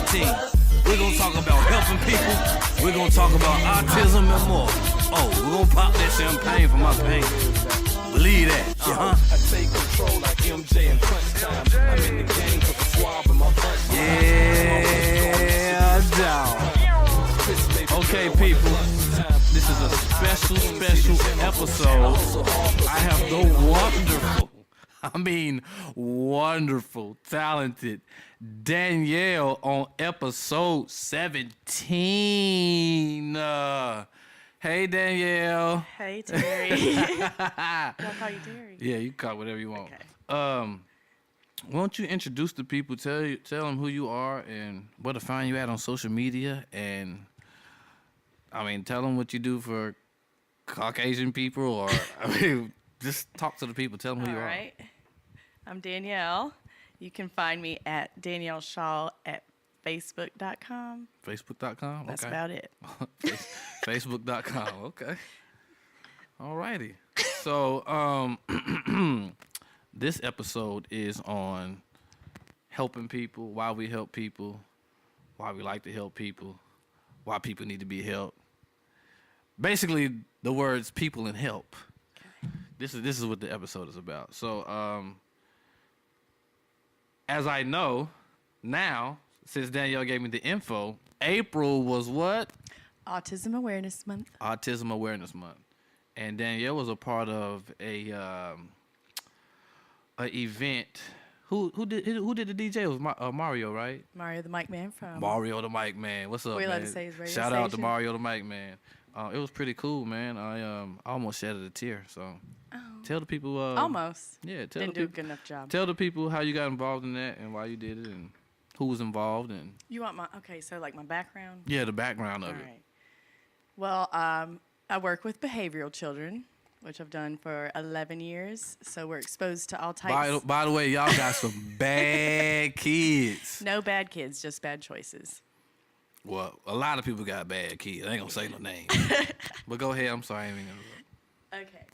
17. We're gonna talk about helping people. We're gonna talk about autism and more. Oh, we're gonna pop that champagne for my pain. Believe that. I take control like MJ in crunch time. I'm in the game with the swab in my punch. Yeah, dog. Okay, people. This is a special episode. I have the wonderful, talented Danielle on episode 17. Hey, Danielle. Hey, Terry. I'll call you Terry. Yeah, you call whatever you want. Okay. Why don't you introduce the people, tell them who you are and where to find you at on social media, and tell them what you do for Caucasian people, or just talk to the people, tell them who you are. All right. I'm Danielle. You can find me at Danielle Shaul at Facebook.com. Facebook.com? That's okay. about it. Facebook.com, okay. All righty. So, this episode is on helping people, why we help people, why we like to help people, why people need to be helped. Basically, the words people and help. Okay. This is what the episode is about. So, as I know now, since Danielle gave me the info, April was what? Autism Awareness Month. Autism Awareness Month. And Danielle was a part of a event. Who did the DJ? It was Mario, right? Mario the Mic Man from... Mario the Mic Man. What's up, we man? allowed to say his radio Shout station. out to Mario the Mic Man. It was pretty cool, man. I almost shedded a tear. So tell the people. Almost. Yeah, tell Didn't the do a people. good enough job. Tell the people how you got involved in that and why you did it and who was involved and. You want my... Okay, so like my background? Yeah, the background of All it. right. Well, I work with behavioral children, which I've done for 11 years. So we're exposed to all types. By the way, y'all got some bad kids. No bad kids, just bad choices. Well, a lot of people got bad kids. I ain't gonna say no names. But go ahead. I'm sorry. I ain't gonna... Okay.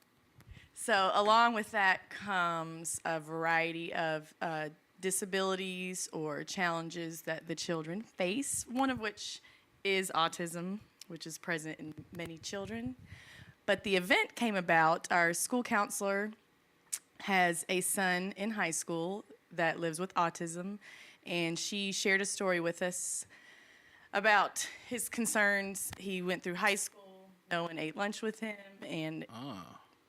So along with that comes a variety of disabilities or challenges that the children face, one of which is autism, which is present in many children. But the event came about, our school counselor has a son in high school that lives with autism, and she shared a story with us about his concerns. He went through high school, no one ate lunch with him, and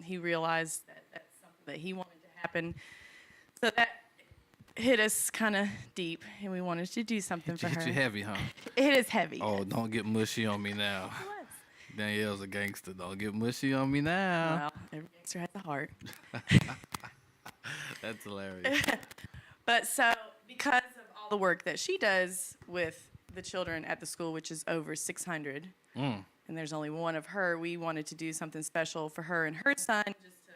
he realized that that's something that he wanted to happen. So that hit us kind of deep, and we wanted to do something for her. Hit you heavy, huh? It is heavy. Oh, don't get mushy on me now. What? Danielle's a gangster. Don't get mushy on me now. Well, every gangster has a heart. That's hilarious. But so, because of all the work that she does with the children at the school, which is over 600, and there's only one of her, we wanted to do something special for her and her son just to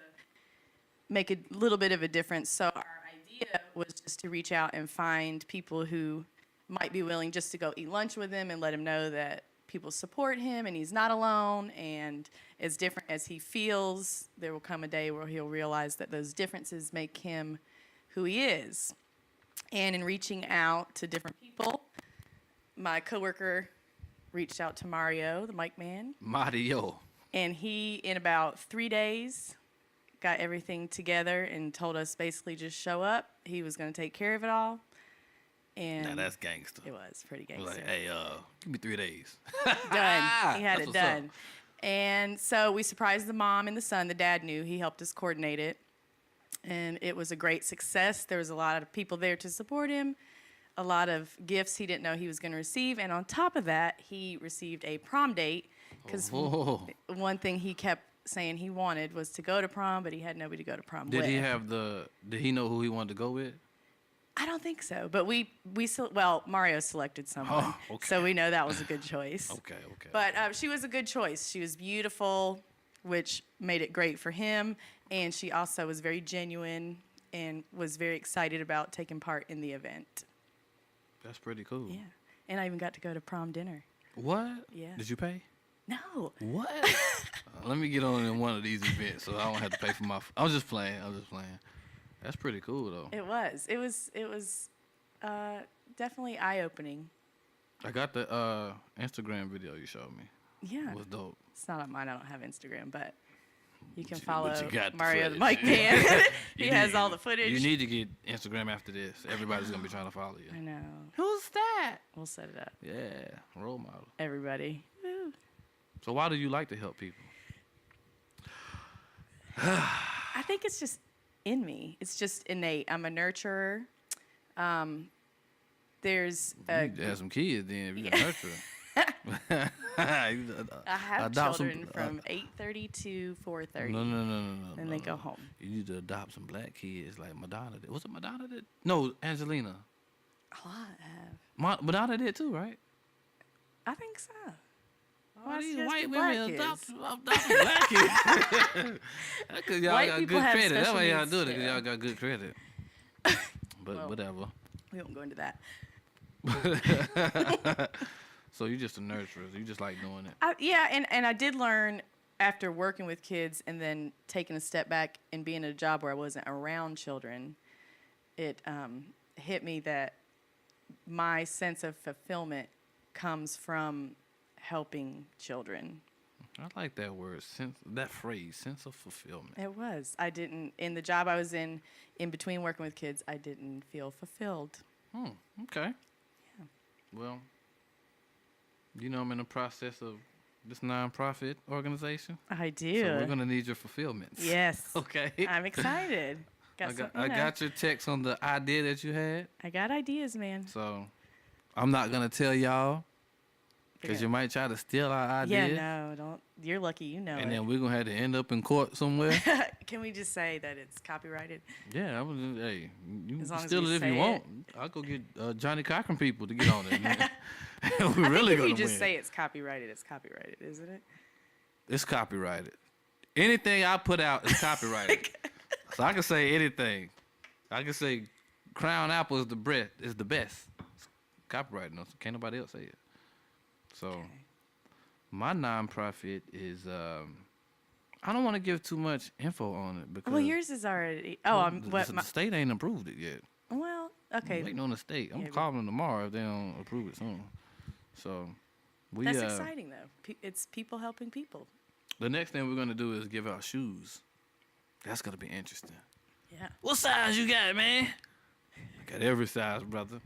make a little bit of a difference. So our idea was just to reach out and find people who might be willing just to go eat lunch with him and let him know that people support him and he's not alone, and as different as he feels, there will come a day where he'll realize that those differences make him who he is. And in reaching out to different people, my coworker reached out to Mario, the mic man. Mario. And he, in about 3 days, got everything together and told us basically just show up. He was going to take care of it all. And now that's gangster. It was pretty gangster. Like, hey, give me 3 days. Done. He had That's it done. And so we surprised the mom and the son. The dad knew. He helped us coordinate it. And it was a great success. There was a lot of people there to support him, a lot of gifts he didn't know he was going to receive. And on top of that, he received a prom date because one thing he kept saying he wanted was to go to prom, but he had nobody to go to prom with. Did he know who he wanted to go with? I don't think so, but Mario selected someone, okay. So we know that was a good choice. Okay. But she was a good choice. She was beautiful, which made it great for him, and she also was very genuine and was very excited about taking part in the event. That's pretty cool. Yeah, and I even got to go to prom dinner. What? Yeah. Did you pay? No. What? Let me get on in one of these events so I don't have to pay for my... I was just playing. That's pretty cool, though. It was. It was definitely eye-opening. I got the Instagram video you showed me. Yeah. It was dope. It's not on mine. I don't have Instagram, but you can But follow you got the Mario the footage. Mic Man. You He has need- all the footage. You need to get Instagram after this. Everybody's gonna be trying to follow I you. know. Who's that? We'll set it up. Yeah, role model. Everybody. Woo. So why do you like to help people? I think it's just in me. It's just innate. I'm a nurturer. There's You need to have some kids then if you're a nurturer. I have Adopt some- children from 8:30 to 4:30. No. And they go home. You need to adopt some black kids like Madonna did. Was it Madonna did? No, Angelina. A lot have. Madonna did too, right? I think so. Why it's these just white the women black adopt black kids? Because y'all White got people good have credit. That's special why y'all needs, do it, because yeah. y'all got good credit. But Well. whatever. We won't go into that. So you just a nurturer. You just like doing it. Yeah, and I did learn after working with kids and then taking a step back and being in a job where I wasn't around children, it hit me that my sense of fulfillment comes from helping children. I like that word, that phrase, sense of fulfillment. It was. I didn't, in the job I was in between working with kids, I didn't feel fulfilled. Okay. Yeah. Well, I'm in the process of this nonprofit organization. I do. So we're going to need your fulfillments. Yes. Okay. I'm excited. I got your text on the idea that you had. I got ideas, man. So I'm not going to tell y'all because Okay. you might try to steal our idea. Yeah, no, don't. You're lucky you know And it. then we're going to have to end up in court somewhere. Can we just say that it's copyrighted? Yeah, hey, you As can long as steal we it if say you want. it. I'll go get Johnny Cochran people to get on it. Man. We're I really think if going you to just win. say it's copyrighted, isn't it? It's copyrighted. Anything I put out is copyrighted. So I can say anything. I can say Crown Apple is the best. It's copyrighted, no, so can't nobody else say it. So my nonprofit is I don't want to give too much info on it because Well, yours is already. Oh, the state ain't approved it yet. Well, I'm okay. waiting on the state. I'm Yeah, but- calling them tomorrow if they don't approve it soon. So we That's exciting though. It's people helping people. the next thing we're gonna do is give out shoes. That's gonna be interesting. Yeah. What size you got, man? I got every size, brother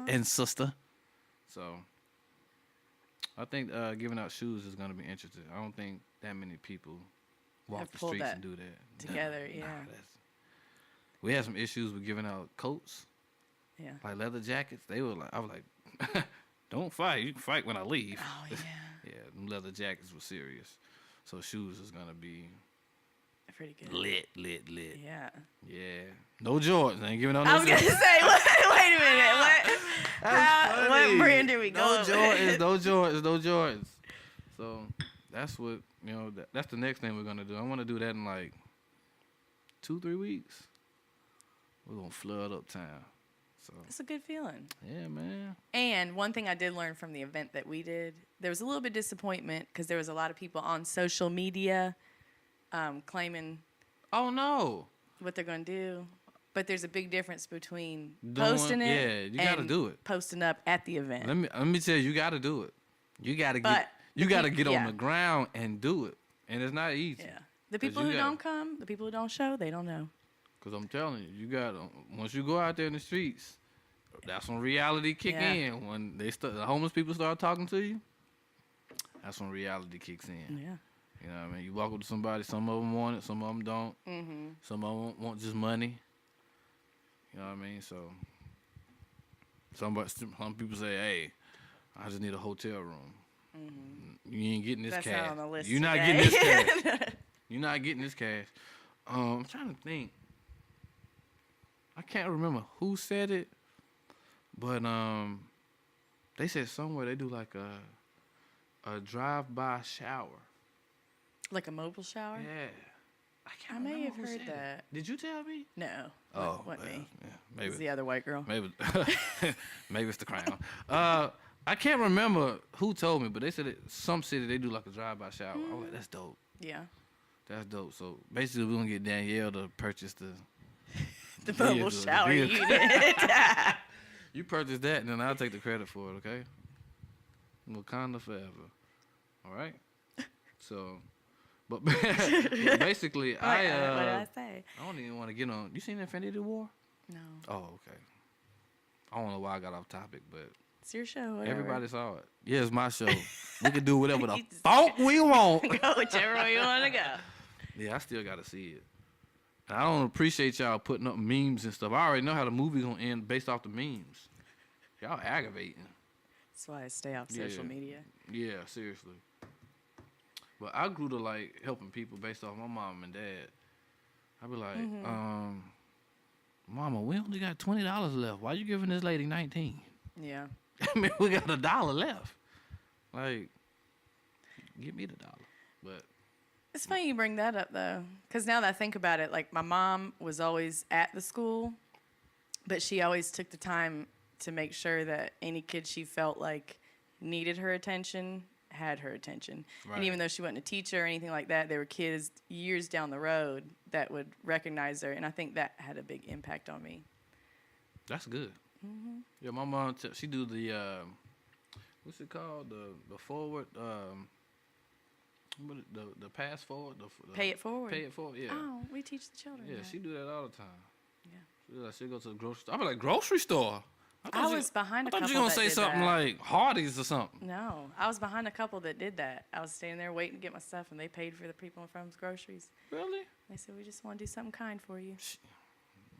and sister. So I think giving out shoes is gonna be interesting. I don't think that many people walk Have the pulled streets that and do that together, yeah. we had some issues with giving out coats, Yeah. like leather jackets. They were like, I was like, don't fight. You can fight when I leave. Oh yeah. Yeah, them leather jackets were serious. So shoes is gonna be Pretty good. lit. Yeah. Yeah. No Jordans. I ain't giving out I no was gonna Jordans. say, wait a minute. What brand do we go No with? Jordans, no Jordans. So that's what, that's the next thing we're going to do. I want to do that in like 2-3 weeks. We're going to flood up town. So, It's a good feeling. yeah, man. And one thing I did learn from the event that we did, there was a little bit of disappointment because there was a lot of people on social media claiming Oh, no. what they're going to do. But there's a big difference between Doing- posting it yeah, you gotta and do it. posting up at the event. Let me tell you, you got to do it. You got to But get on yeah. the ground and do it. And it's not easy. Yeah. The people you who gotta- don't come, the people who don't show, they don't know. Because I'm telling you, you got to, once you go out there in the streets, that's when reality kick Yeah. in. When the homeless people start talking to you, that's when reality kicks in. Yeah. You know what I mean? You walk up to somebody, some of them want it, some of them don't. Mm-hmm. Some of them want just money. You know what I mean? So some people say, hey, I just need a hotel room. You ain't getting this That's cash. not on the list You're not today. getting this cash. You're not getting this cash. I'm trying to think. I can't remember who said it, but they said somewhere they do like a drive-by shower. Like a mobile shower? Yeah. I I can't may remember have who heard said it. that. Did you tell me? No. Oh, What well, me? Yeah, It's maybe. the other white girl. Maybe. Maybe it's the crown. I can't remember who told me, but they said some city they do like a drive-by shower. I was like, that's dope. Yeah. That's dope. So basically, we're gonna get Danielle to purchase the The vehicle, mobile the shower vehicle. unit. You purchase that, and then I'll take the credit for it. Okay. Wakanda forever. All right. So, but, but basically, What did I say? I don't even want to get on. You seen Infinity War? No. Oh, okay. I don't know why I got off topic, but It's your show. Whatever. everybody saw it. Yeah, it's my show. We can do whatever the You just- fuck we want. Go whichever way you want to go. Yeah, I still gotta see it. And I don't appreciate y'all putting up memes and stuff. I already know how the movie's gonna end based off the memes. Y'all aggravating. That's why I stay off social media. Yeah, seriously. But I grew to like helping people based off my mom and dad. I'd be like, Mama, we only got $20 left. Why you giving this lady 19? Yeah. I mean, we got $1 left. Like, give me the dollar. But It's funny you bring that up, though, because now that I think about it, like, my mom was always at the school, but she always took the time to make sure that any kid she felt like needed her attention had her attention. Right. And even though she wasn't a teacher or anything like that, there were kids years down the road that would recognize her, and I think that had a big impact on me. that's good. Yeah, my mom, she do the, what's it called? The forward, the pass forward? The Pay it forward. Pay it forward, yeah. Oh, we teach the children Yeah, that. she do that all the time. Yeah. She'll go to the grocery store. I be like, grocery store? I was behind a I thought couple you were that going to say did something that. like Hardee's or something. No, I was behind a couple that did that. I was standing there waiting to get my stuff, and they paid for the people in front of groceries. Really? They said, we just want to do something kind for you.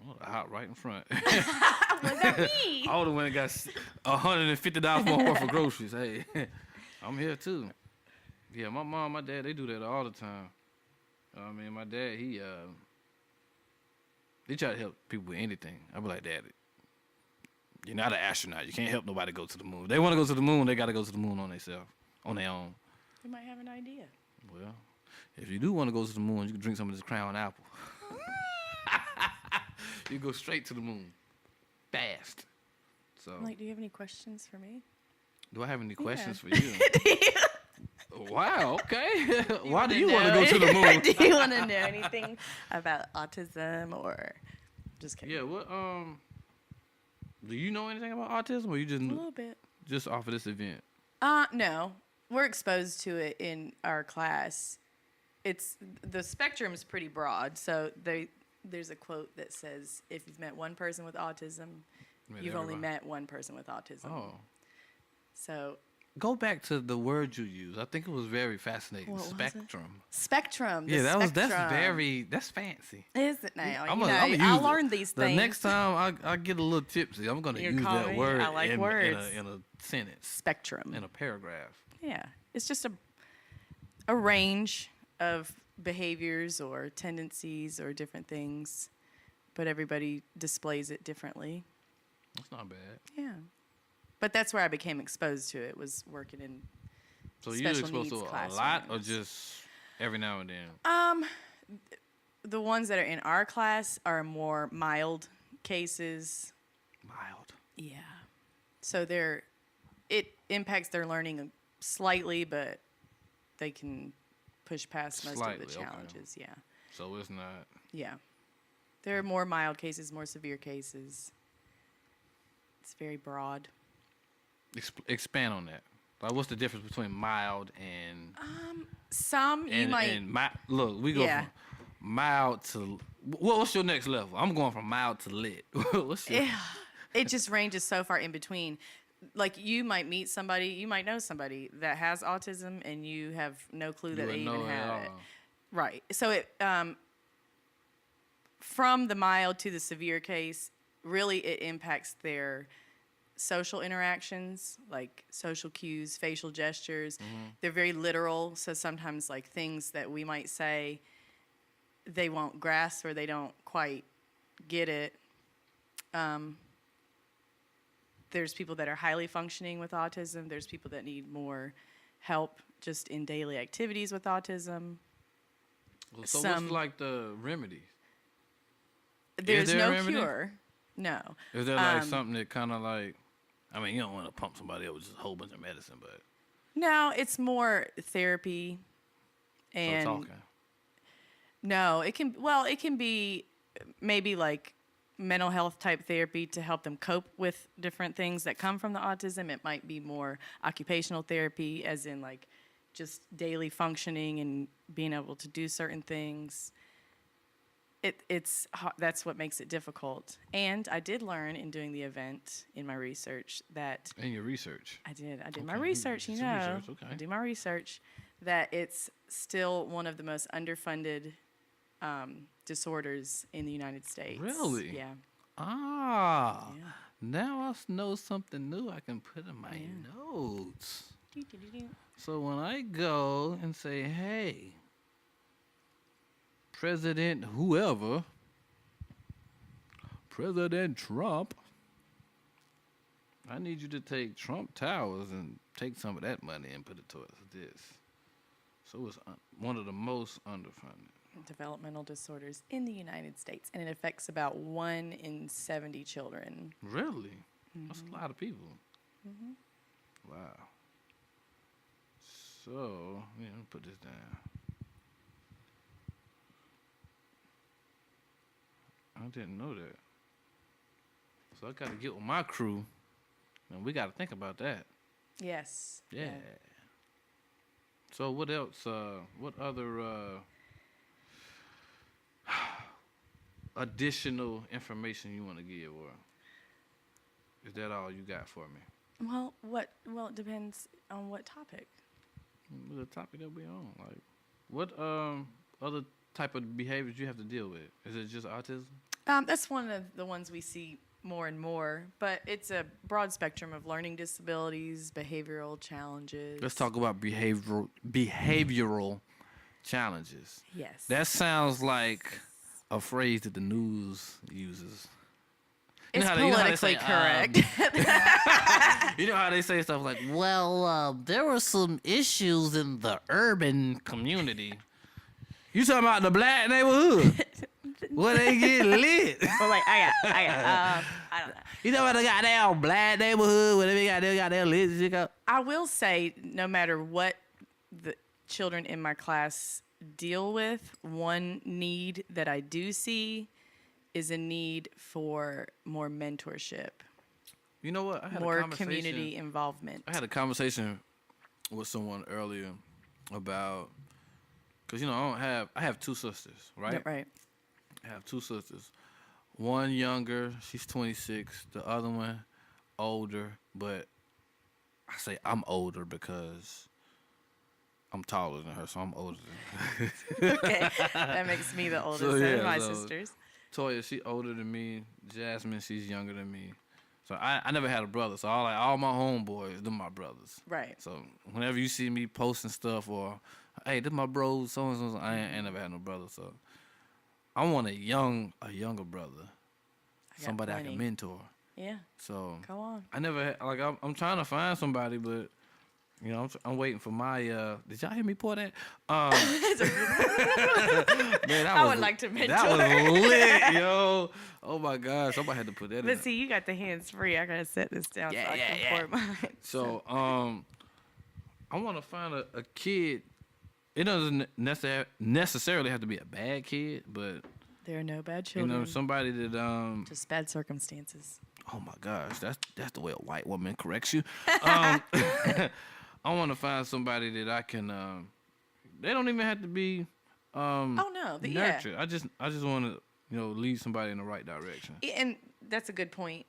Well, out right in front. Was that me? I would have went and got $150 more for groceries. Hey, I'm here too. Yeah, my mom, my dad, they do that all the time. I mean, my dad, he try to help people with anything. I be like, Dad, you're not an astronaut. You can't help nobody go to the moon. If they want to go to the moon, they got to go to the moon on themselves, on their own. You might have an idea. Well, if you do want to go to the moon, you can drink some of this Crown Apple. You go straight to the moon, fast. So, Like, do you have any questions for me? do I have any questions for you? Wow. Okay. Why do you want to know? go to the moon? Do you want to know anything about autism or just kidding? Yeah. What? Do you know anything about autism, or you A little bit. just off of this event? No. We're exposed to it in our class. It's the spectrum is pretty broad. So there's a quote that says, if you've met one person with autism, you've only met one person with autism. Oh. So Go back to the word you used. I think it was very fascinating. What was it? Spectrum. spectrum. Yeah, That's that's fancy. Is it now? I'm You gonna use I it. learned these The things. next time I get a little tipsy, I'm gonna You use call that me? word I like in words. a sentence, Spectrum. in a paragraph. Yeah, it's just a range of behaviors or tendencies or different things, but everybody displays it differently. That's not bad. Yeah, but that's where I became exposed to it. Was working in So you're special exposed to needs a lot, or classrooms. just every now and then? The ones that are in our class are more mild cases. Mild. Yeah. So it impacts their learning slightly, but they can push past most Slightly, of the okay. challenges. Yeah. So it's not. Yeah. There are more mild cases, more severe cases. It's very broad. Expand on that. Like, what's the difference between mild and Some you might look, we go Yeah. from mild to what's your next level? I'm going from mild to lit. What's your, it just ranges so far in between. Like you might meet somebody, you might know somebody that has autism, and you have no clue that they wouldn't even know at have it. all. Right. So it from the mild to the severe case, really it impacts their social interactions, like social cues, facial gestures. They're very literal, so sometimes like things that we might say they won't grasp or they don't quite get it. There's people that are highly functioning with autism. There's people that need more help just in daily activities with autism. So some- what's like the remedy? There's there a no remedy? cure. No. Is there like something that kind of like, I mean, you don't want to pump somebody up with just a whole bunch of medicine, but No, it's more therapy. so And talking. no, it can be maybe like mental health type therapy to help them cope with different things that come from the autism. It might be more occupational therapy, as in like just daily functioning and being able to do certain things. That's what makes it difficult. And I did learn in doing the event in my research that In your research. I did Okay, my research, you you did some know. research, okay. I do my research that it's still one of the most underfunded disorders in the United States. Really? Yeah. Ah. Yeah. Now I know something new I can put in my notes. So when I go and say, hey, President whoever, President Trump, I need you to take Trump Towers and take some of that money and put it towards this. So it's one of the most underfunded. Developmental disorders in the United States, and it affects about 1 in 70 children. Really? That's a lot of people. Wow. So, yeah, let me put this down. I didn't know that. So I got to get with my crew, and we got to think about that. Yes. Yeah. So what else? What other additional information you want to give, or is that all you got for me? Well, it depends on what topic. The topic that we on, like, what other type of behaviors you have to deal with? Is it just autism? That's one of the ones we see more and more, but it's a broad spectrum of learning disabilities, behavioral challenges. Let's talk about behavioral challenges. Yes. That sounds like a phrase that the news uses. It's you know how they politically say, correct. You know how they say stuff like, well, there were some issues in the urban community. You talking about the black neighborhood? Where they get lit? Well, like, I don't know. You talking about the goddamn black neighborhood where they got their lit and shit? I will say, no matter what the children in my class deal with, one need that I do see is a need for more mentorship, You know what? I had more a conversation. community involvement. I had a conversation with someone earlier about, because I have two sisters, right? Right. I have two sisters. One younger, she's 26. The other one older, but I say I'm older because I'm taller than her, so I'm older than her. Okay, that makes me the oldest So, of yeah, my so- sisters. Toya, she older than me. Jasmine, she's younger than me. So I never had a brother. So all my homeboys, they're my brothers. Right. So whenever you see me posting stuff or, hey, this my bro, so and so, I ain't never had no brother. So I want a younger brother, got somebody I plenty. can mentor. Yeah, So go on. I never had, like, I'm trying to find somebody, but I'm waiting for my. Did y'all hear me pour that? Man, I would like to mentor. That was lit, yo. Oh my gosh, somebody had to put that in. But see, you got the hands free. I gotta set this down so I can pour mine. So I want to find a kid. It doesn't necessarily have to be a bad kid, but There are no bad children. somebody that Just bad circumstances. oh my gosh, that's the way a white woman corrects you. I want to find somebody that I can. They don't even have to be. Oh no, Nurtured. I just want to lead somebody in the right direction. And that's a good point.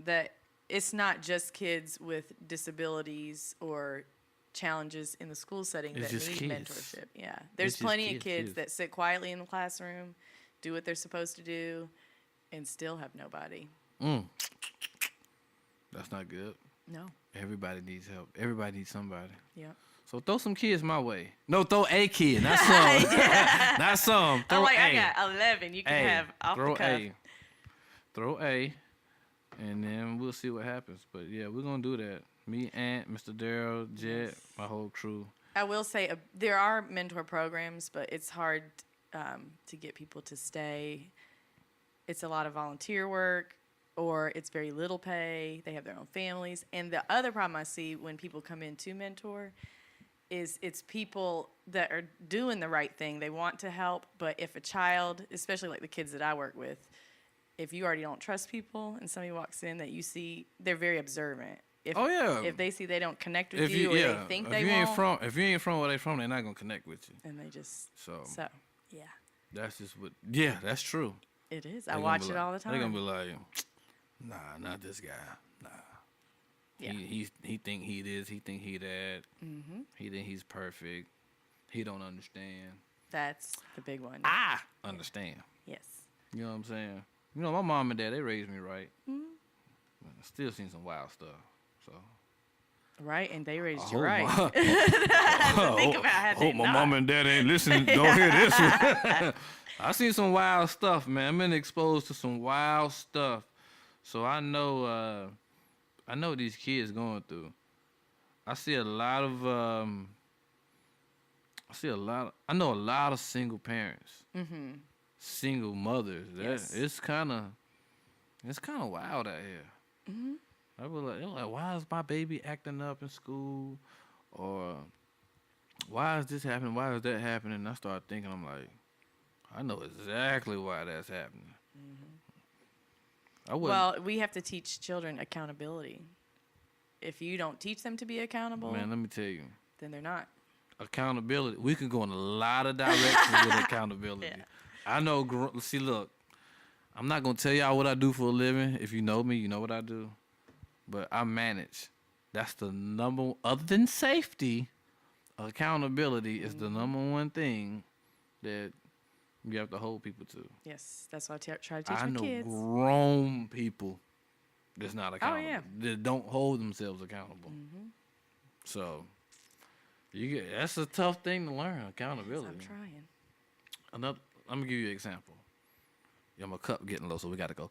That it's not just kids with disabilities or challenges in the school setting It's that just need kids. mentorship. Yeah, there's just plenty of kids. kids that sit quietly in the classroom, do what they're supposed to do, and still have nobody. That's not good. No. Everybody needs help. Everybody needs somebody. Yeah. So throw some kids my way. No, throw a kid, not some. Not some. Throw I'm like, a. I got 11. You can have off throw the cuff. Throw A, and then we'll see what happens. But yeah, we're gonna do that. Me, Aunt, Mr. Daryl, Jet, my whole crew. I will say there are mentor programs, but it's hard to get people to stay. It's a lot of volunteer work, or it's very little pay. They have their own families. And the other problem I see when people come in to mentor is it's people that are doing the right thing. They want to help, but if a child, especially like the kids that I work with, if you already don't trust people and somebody walks in that you see, they're very observant. If, Oh, yeah. If they see they don't connect with If you, or yeah, they think if they you ain't won't, if you ain't from where they from, they're not gonna connect with you. and they just So yeah, that's just what. Yeah, that's true. it is. They I gonna watch be it like- all the time. They're gonna be like, nah, not this guy. Nah. Yeah. He think he this. He think he that. Mm-hmm. He think he's perfect. He don't understand. That's the big one. I understand. Yes. You know what I'm saying? You know, my mom and dad, they raised me right. Mm-hmm. I still seen some wild stuff. So Right, and they raised you hope right. my- Think about how they hope my not. mom and dad ain't listening. Don't hear this one. I seen some wild stuff, man. I've been exposed to some wild stuff. So I know what these kids going through. I know a lot of single parents. Mm-hmm. Single mothers. Yes. It's kind of wild out here. Mm-hmm. They're like, why is my baby acting up in school? Or why is this happening? Why is that happening? And I start thinking, I'm like, I know exactly why that's happening. Mm-hmm. Well, we have to teach children accountability. If you don't teach them to be accountable, Man, let me tell you. then they're not. Accountability. We can go in a lot of directions with accountability. Yeah. I know. See, look, I'm not gonna tell y'all what I do for a living. If you know me, you know what I do. But I manage. That's the number. Other than safety, accountability is the number one thing that you have to hold people to. Yes, that's what I try to teach I my know kids. grown people that's not accountable. yeah. That don't hold themselves accountable. Mm-hmm. So that's a tough thing to learn. Yes, Accountability. I'm trying. Another. I'm gonna give you an example. Yeah, my cup getting low, so we gotta go.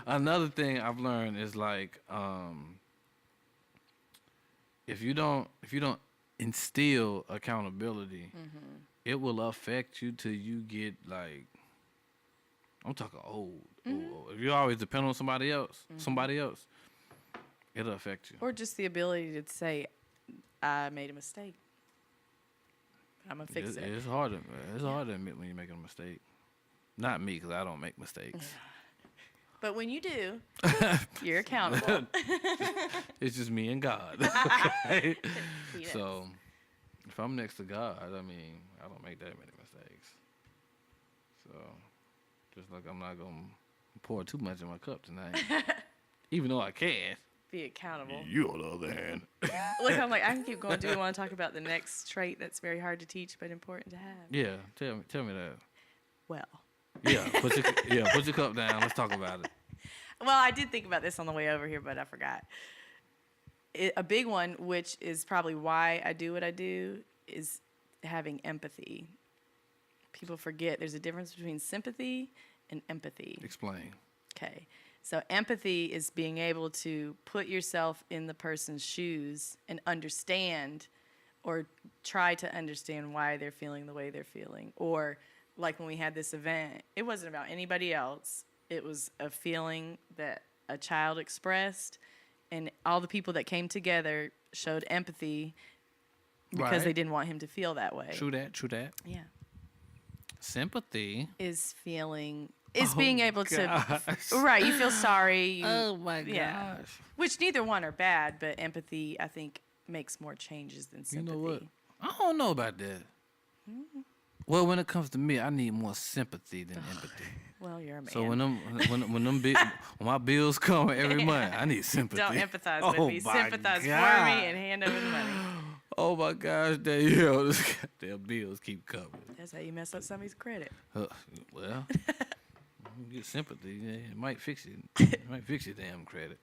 Another thing I've learned is like, if you don't instill accountability, it will affect you till you get like, I'm talking old. If you always depend on somebody else, it'll affect you. Or just the ability to say, I made a mistake. I'm going to fix it. It's hard to admit when you're making a mistake. Not me, because I don't make mistakes. But when you do, you're accountable. It's just me and God. Yes. So, if I'm next to God, I mean, I don't make that many mistakes. So, just like I'm not going to pour too much in my cup tonight. Even though I can. Be accountable. You, on the other hand. Look, I'm like, I can keep going. Do we want to talk about the next trait that's very hard to teach but important to have? Yeah, tell me that. Well. Yeah, put your cup down. Let's talk about it. Well, I did think about this on the way over here, but I forgot. A big one, which is probably why I do what I do, is having empathy. People forget there's a difference between sympathy and empathy. Explain. Okay. So empathy is being able to put yourself in the person's shoes and understand, or try to understand why they're feeling the way they're feeling. Or like when we had this event, it wasn't about anybody else. It was a feeling that a child expressed, and all the people that came together showed empathy because Right. they didn't want him to feel that way. True that. Yeah. Sympathy. Is being able to, gosh. right, you feel sorry. My yeah. gosh. Which neither one are bad, but empathy, I think, makes more changes than You sympathy. know what? I don't know about that. Well, when it comes to me, I need more sympathy than empathy. Well, you're a man. So when my bills come every month, I need sympathy. Don't empathize Oh with me. my Sympathize for God. me and hand over the money. Oh my gosh, Danielle, this goddamn bills keep coming. That's how you mess up somebody's credit. Well, you get sympathy. Yeah, it might fix you. It might fix your damn credit.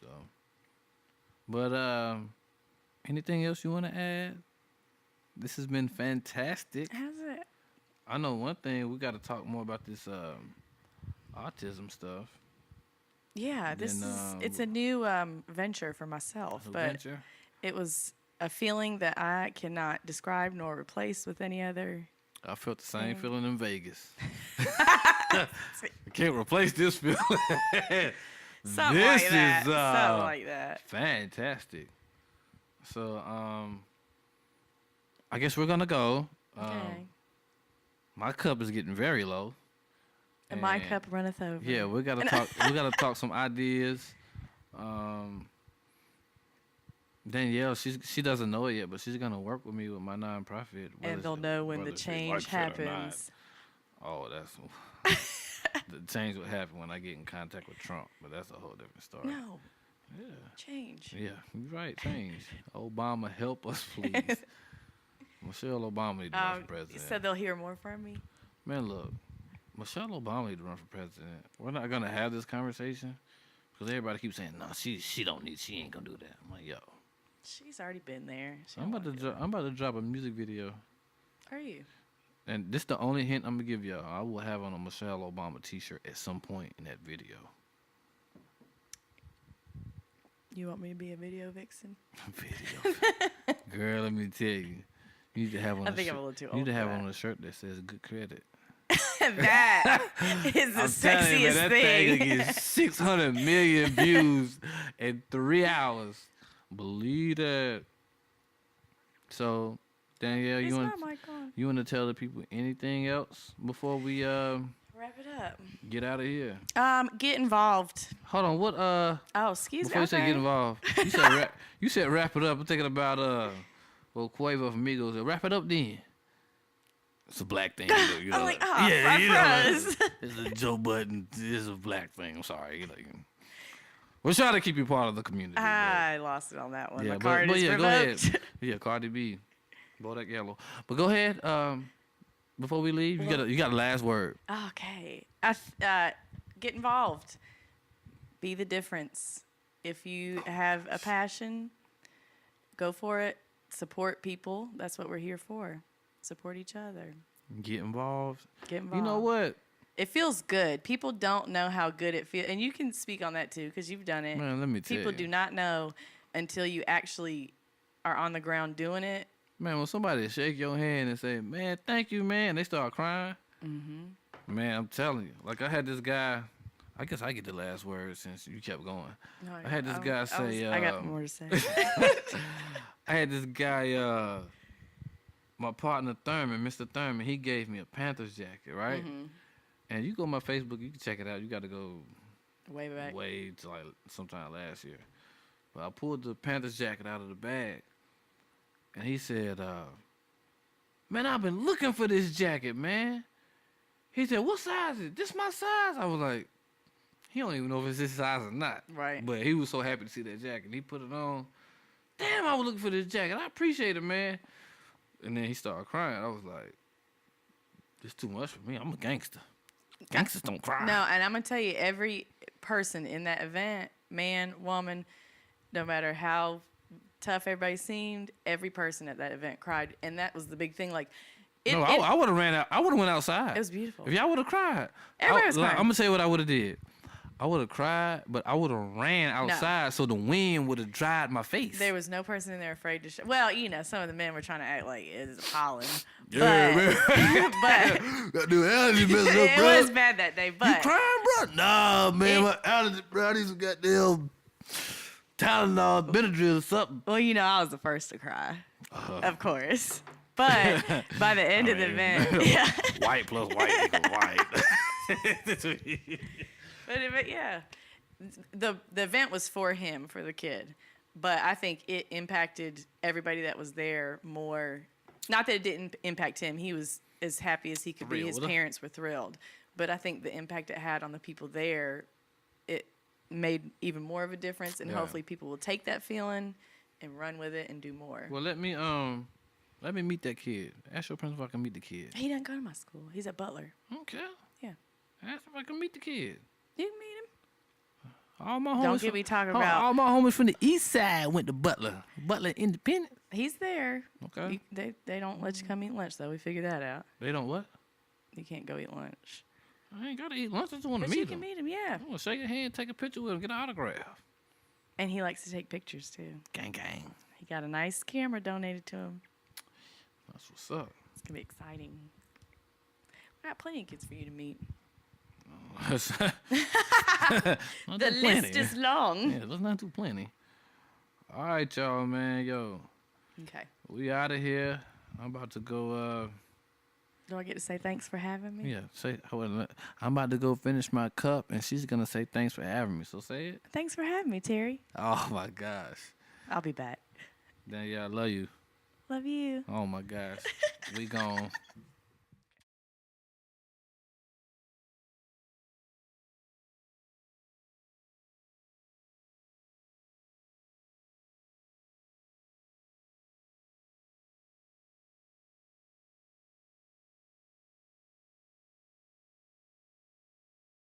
So, but anything else you want to add? This has been fantastic. How's it? I know one thing. We got to talk more about this autism stuff. Yeah, it's a new venture for myself, but Adventure. it was a feeling that I cannot describe nor replace with any other. I felt the same feeling in Vegas. I can't replace this feeling. Something This like that. is, Something like that. Fantastic. So, I guess we're gonna go. Okay. My cup is getting very low. And my cup runneth over. Yeah, we gotta talk. We gotta talk some ideas. Danielle, she doesn't know it yet, but she's gonna work with me with my nonprofit. And they'll know when the change happens. Oh, that's the change would happen when I get in contact with Trump, but that's a whole different story. No. Yeah. Change. Yeah, you're right. Change. Obama, help us, please. Michelle Obama need to run for president. You said they'll hear more from me? Man, look, Michelle Obama need to run for president. We're not gonna have this conversation because everybody keeps saying, "No, she ain't gonna do that." I'm like, yo, she's already been there. I'm about to drop a music video. Are you? And this the only hint I'm gonna give y'all. I will have on a Michelle Obama T-shirt at some point in that video. You want me to be a video vixen? Video, girl. Let me tell you, you need to have on. I think I'm a little too old. You need to have for on a shirt that says "Good Credit." That is the sexiest that thing. Thing gets 600 million views in 3 hours. Believe that. So, Danielle, you want to tell the people anything else before we wrap it up? get out of here? Get involved. Hold on, what Oh, excuse me. before you say get involved, you said wrap it up. I'm thinking about well, Quavo from Migos. Wrap it up then. It's a black thing. You know, I'm like, oh, yeah, you know, it's a Joe Budden. It's a black thing. I'm sorry. We're trying to keep you part of the community. I lost it on that one. Yeah, My card is yeah, revoked. go ahead. Yeah, Cardi B, Bodak Yellow. But go ahead. Before we leave, you got a last word. Okay. Get involved. Be the difference. If you have a passion, go for it. Support people. That's what we're here for. Support each other. Get involved. Get involved. You know what? It feels good. People don't know how good it feels. And you can speak on that too because you've done it. Man, let me tell you. People do not know until you actually are on the ground doing it. Man, when somebody shake your hand and say, "Man, thank you, man," they start crying. Mm-hmm. Man, I'm telling you. Like, I had this guy. I guess I get the last word since you kept going. No, I had this guy say. I got more to say. I had this guy, my partner Thurman, Mr. Thurman, he gave me a Panthers jacket, right? Mm-hmm. And you go on my Facebook, you can check it out. You got to go way back. Way to like sometime last year. But I pulled the Panthers jacket out of the bag. And he said, "Man, I've been looking for this jacket, man." He said, "What size is it? This my size?" I was like, he don't even know if it's his size or not. Right. But he was so happy to see that jacket. He put it on. Damn, I was looking for this jacket. I appreciate it, man. And then he started crying. I was like, this too much for me. I'm a gangster. Gangsters don't cry. No, and I'm going to tell you, every person in that event, man, woman, no matter how tough everybody seemed, every person at that event cried. And that was the big thing. Like, I would have ran out. I would have went outside. It was beautiful. If y'all would have cried. Everybody was crying. I'm going to tell you what I would have did. I would have cried, but I would have ran outside so the wind would have dried my face. There was no person in there afraid to show. Well, you know, some of the men were trying to act like it was pollen. Yeah, man. But Dude, allergy messed up, it bro. was bad that day. But you crying, bro? Nah, man, my allergy, bro. I need some goddamn Tylenol, Benadryl or something. Well, you know, I was the first to cry, of course. But by the end of the event, yeah. White plus white equals white. But yeah, the event was for him, for the kid. But I think it impacted everybody that was there more. Not that it didn't impact him. He was as happy as he could be. His parents were thrilled. But I think the impact it had on the people there, it made even more of a difference. And hopefully people will take that feeling and run with it and do more. Well, let me meet that kid. Ask your principal if I can meet the kid. He doesn't go to my school. He's at Butler. Okay. Yeah. Ask if I can meet the kid. You can meet him. All my homies. Don't get me talking about. All my homies from the east side went to Butler. Butler Independent. He's there. Okay. They don't let you come eat lunch, though. We figured that out. They don't what? You can't go eat lunch. I ain't got to eat lunch. I just want to But meet you him. can meet him, yeah. I want to shake your hand, take a picture with him, get an autograph. And he likes to take pictures, too. Gang, gang. He got a nice camera donated to him. That's what's up. It's going to be exciting. We got plenty of kids for you to meet. The list is long. Yeah, there's not too plenty. All right, y'all, man. Yo. Okay. We out of here. I'm about to go Do I get to say thanks for having me? Yeah, say, I'm about to go finish my cup, and she's going to say thanks for having me. So say it. Thanks for having me, Terry. Oh, my gosh. I'll be back. Danielle, I love you. Love you. Oh, my gosh. We gone.